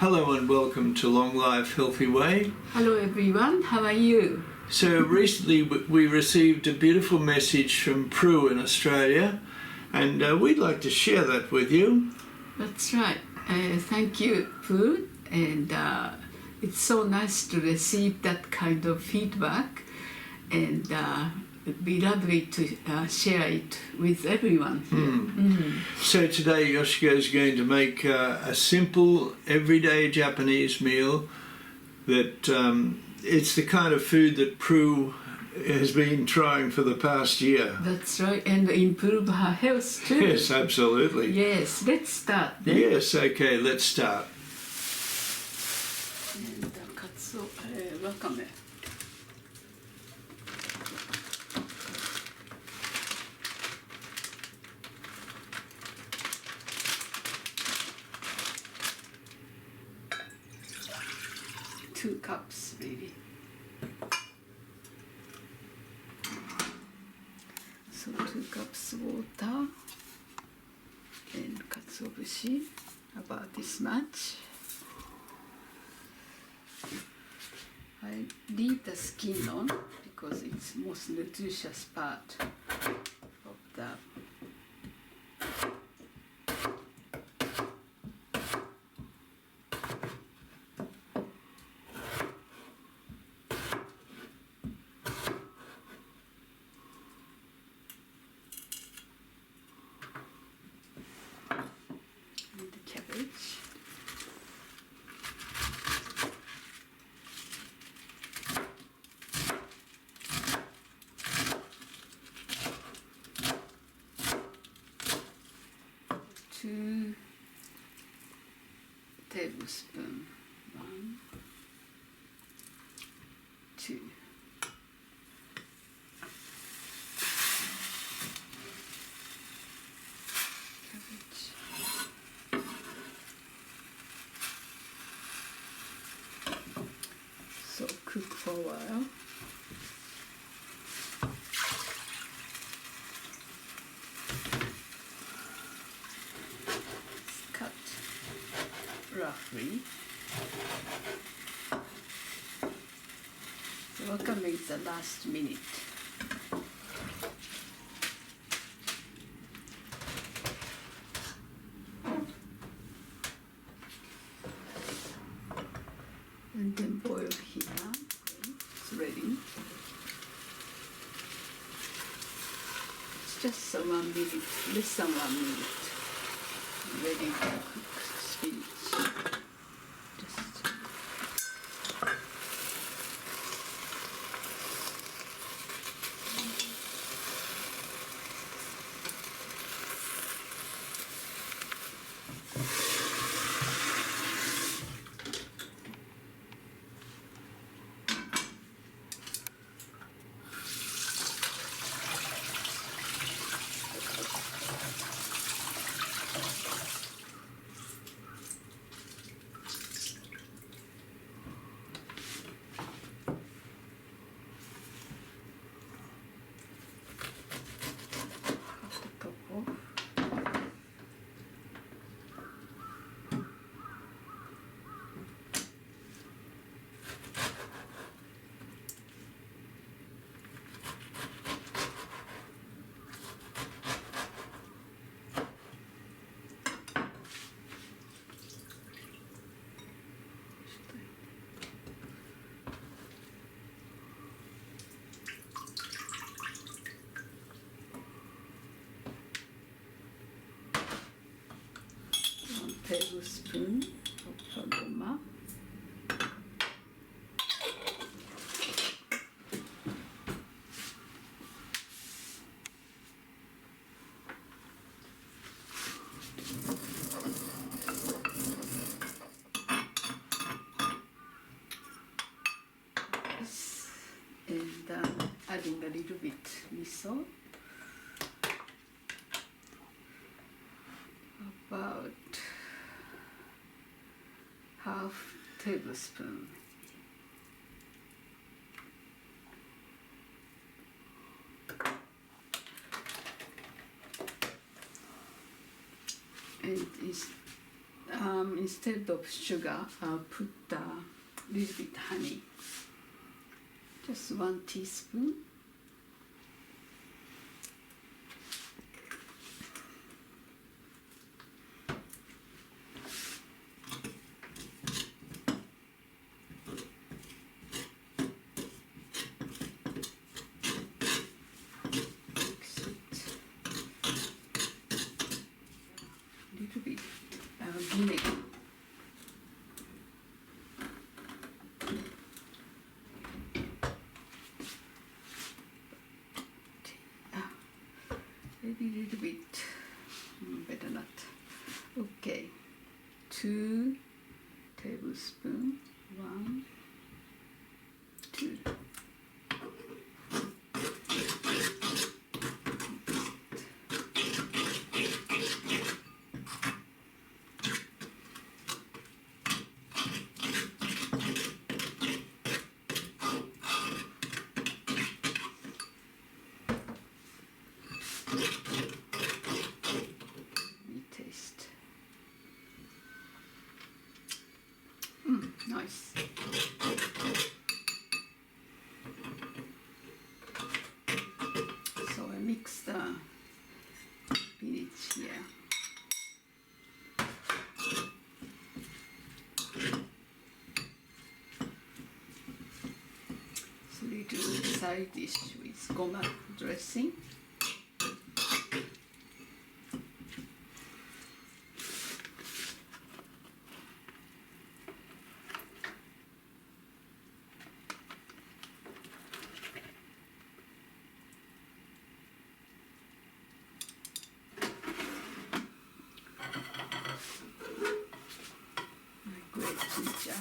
Hello and welcome to Long Life Healthy Way. Hello everyone, how are you? So recently we received a beautiful message from Prue in Australia, and we'd like to share that with you. That's right. Thank you, Prue. And it's so nice to receive that kind of feedback, and it'd be lovely to share it with everyone here. So today Yoshiko is going to make a simple, everyday Japanese meal that it's the kind of food that Prue has been trying for the past year. That's right, and improve her health too. Yes, absolutely. Yes, let's start then. Yes, okay, let's start. And katsu, wakame. Two cups, really. So 2 cups water and katsuobushi, about this much. I leave the skin on because it's most nutritious part of the cabbage. Two tablespoons. 1, 2. So cook for a while. Cut roughly. So wakame is the last minute. And then boil here. Okay, it's ready. It's just 1 minute, less than 1 minute. Ready to cook spinach. Just top off. Tablespoon of aroma. And adding a little bit miso. About half tablespoon. And it's instead of sugar, I'll put a little bit honey. Just 1 teaspoon. Little bit vinegar. Maybe a little bit, better not. Okay, 2 tablespoons, 1, 2. Taste. Nice. So I mix the spinach here. So little side dish with goma dressing. Great ginger.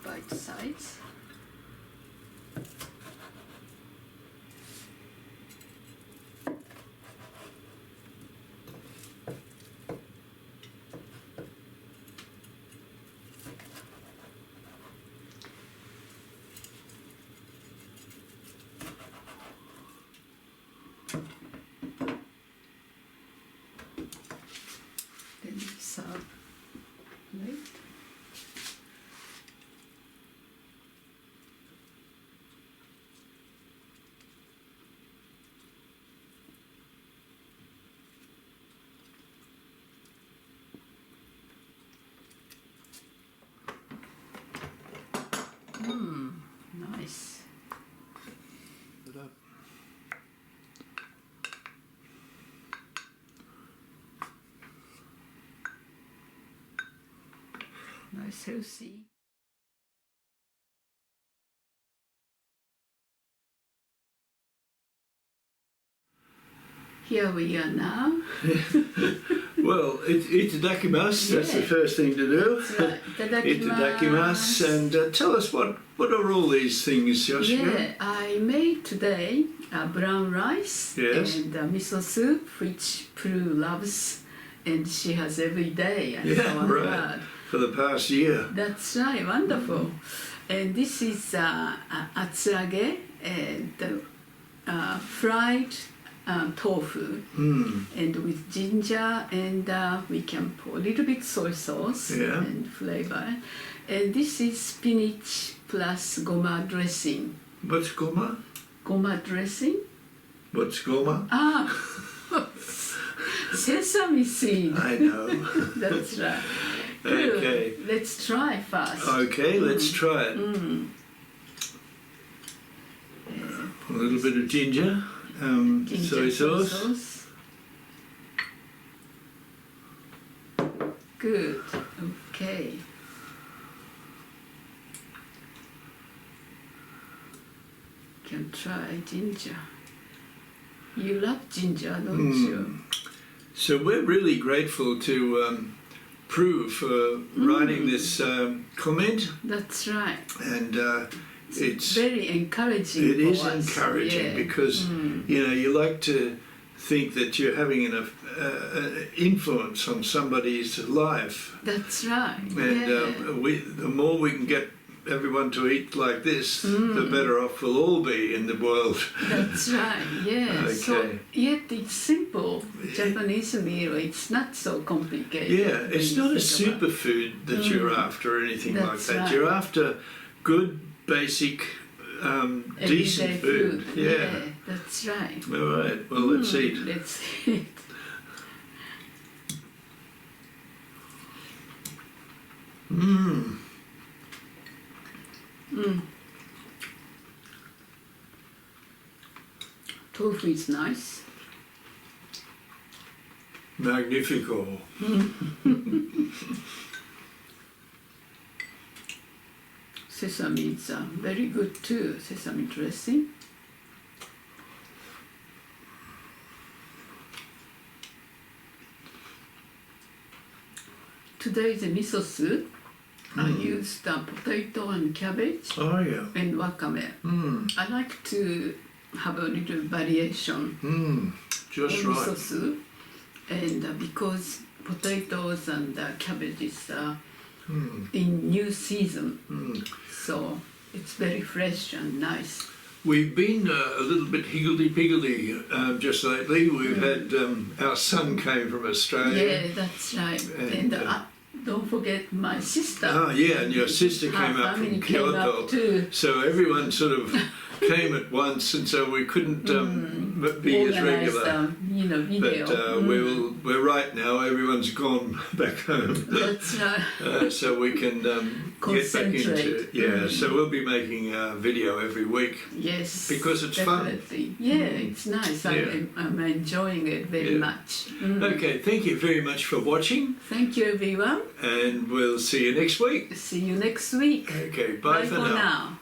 Bite size. Then serve plate. Nice. Put up. Nice, healthy. Here we are now. Well, itadakimasu, that's the Yeah. first thing to do. That's right. Itadakimasu. And tell us what are all these things, Yoshiko? Yeah, I made today brown rice Yes. and miso soup, which Prue loves, and she has every day. And Yeah, so I'm right. glad. For the past year. That's right, wonderful. And this is atsurage and fried tofu, and with ginger, and we can pour a little bit soy sauce Yeah. and flavor. And this is spinach plus goma dressing. What's goma? Goma dressing? What's goma? Ah, sesame seed. I know. That's right. Good. Okay. Let's try first. Okay, let's try it. A little bit of ginger, soy sauce. Good. Okay. Can try ginger. You love ginger, don't you? So we're really grateful to Prue for writing this comment, That's right. and it's Very encouraging. it is for us. encouraging Yeah. because you like to think that you're having an influence on somebody's life, That's right. and the more we can get everyone to eat like this, the better off we'll all be in the world. That's right. Yeah. So Okay. yet it's simple Japanese meal. It's not so complicated. Yeah, it's when not you a think about superfood that you're after or anything like That's that. right. You're after good, basic, decent everyday food. Yeah. That's right. All right. Well, let's eat. Let's eat. Tofu is nice. Magnifico. Sesame is very good too. Sesame dressing. Today is a miso soup. I used potato and cabbage Oh yeah. and wakame. I like to have a little variation Just on miso right. soup, and because potatoes and cabbage is in new season, so it's very fresh and nice. We've been a little bit higgledy-piggledy just lately. We've had our son came from Australia. Yeah, that's right. And, And don't forget my sister. Oh yeah, and your sister Her came up family from came Kyoto. up too. So everyone sort of came at once, and so we couldn't be as Organized, regular. video. But we're right now. Everyone's gone back home, That's right. so we can get back into Concentrate. So we'll be making a video every week Yes. because it's fun. definitely. Yeah, it's nice. Yeah. I'm enjoying it very Yeah. much. Okay, thank you very much for watching, Thank you, everyone. and we'll see you next week. See you next week. Okay, bye for now. now.